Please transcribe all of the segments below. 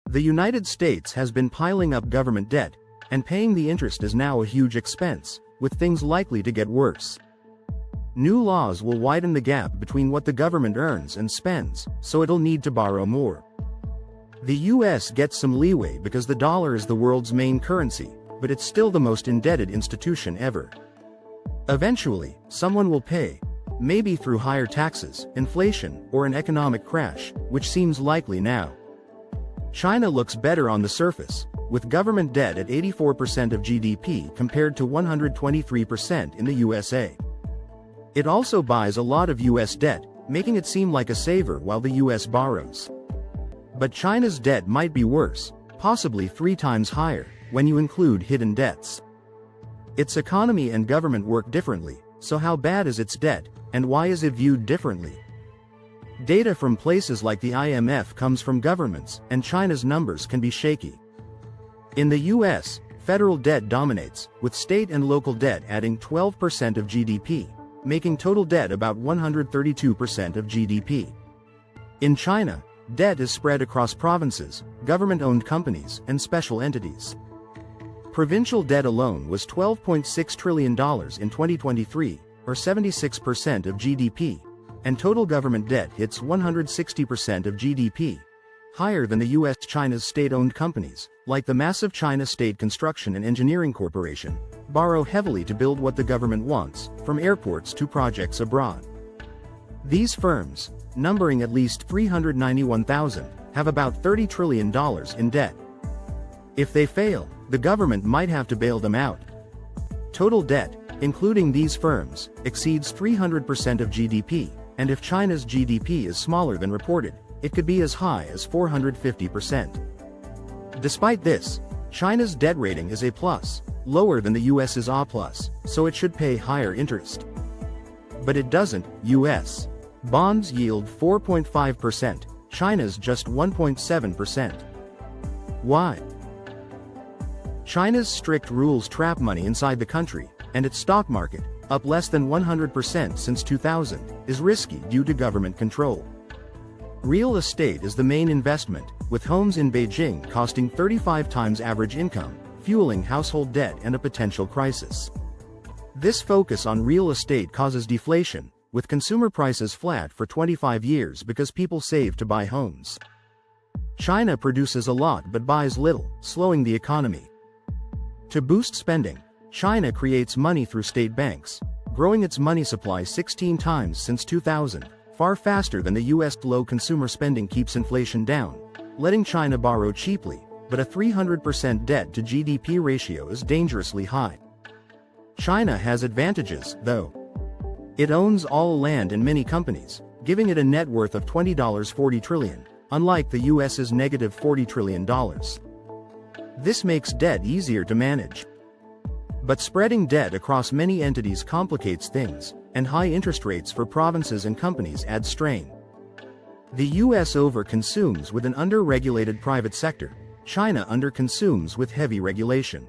The United States has been piling up government debt, and paying the interest is now a huge expense, with things likely to get worse. New laws will widen the gap between what the government earns and spends, so it'll need to borrow more. The US gets some leeway because the dollar is the world's main currency, but it's still the most indebted institution ever. Eventually, someone will pay, maybe through higher taxes, inflation, or an economic crash, which seems likely now. China looks better on the surface, with government debt at 84% of GDP compared to 123% in the USA. It also buys a lot of US debt, making it seem like a saver while the US borrows. But China's debt might be worse, possibly 3 times higher, when you include hidden debts. Its economy and government work differently, so how bad is its debt, and why is it viewed differently? Data from places like the IMF comes from governments, and China's numbers can be shaky. In the US, federal debt dominates, with state and local debt adding 12% of GDP, making total debt about 132% of GDP. In China, debt is spread across provinces, government-owned companies, and special entities. Provincial debt alone was $12.6 trillion in 2023, or 76% of GDP, and total government debt hits 160% of GDP, higher than the US. China's state-owned companies, like the massive China State Construction and Engineering Corporation, borrow heavily to build what the government wants, from airports to projects abroad. These firms, numbering at least 391,000, have about $30 trillion in debt. If they fail, the government might have to bail them out. Total debt, including these firms, exceeds 300% of GDP, and if China's GDP is smaller than reported, it could be as high as 450%. Despite this, China's debt rating is A+, lower than the US's A+, so it should pay higher interest. But it doesn't. US bonds yield 4.5%, China's just 1.7%. Why? China's strict rules trap money inside the country, and its stock market, up less than 100% since 2000, is risky due to government control. Real estate is the main investment, with homes in Beijing costing 35 times average income, fueling household debt and a potential crisis. This focus on real estate causes deflation, with consumer prices flat for 25 years because people save to buy homes. China produces a lot but buys little, slowing the economy. To boost spending, China creates money through state banks, growing its money supply 16 times since 2000, far faster than the US. Low consumer spending keeps inflation down, letting China borrow cheaply, but a 300% debt to GDP ratio is dangerously high. China has advantages, though. It owns all land and many companies, giving it a net worth of $40 trillion, unlike the US's negative $40 trillion. This makes debt easier to manage. But spreading debt across many entities complicates things, and high interest rates for provinces and companies add strain. The US over-consumes with an under-regulated private sector, China under-consumes with heavy regulation.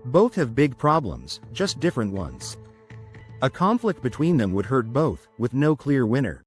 Both have big problems, just different ones. A conflict between them would hurt both, with no clear winner.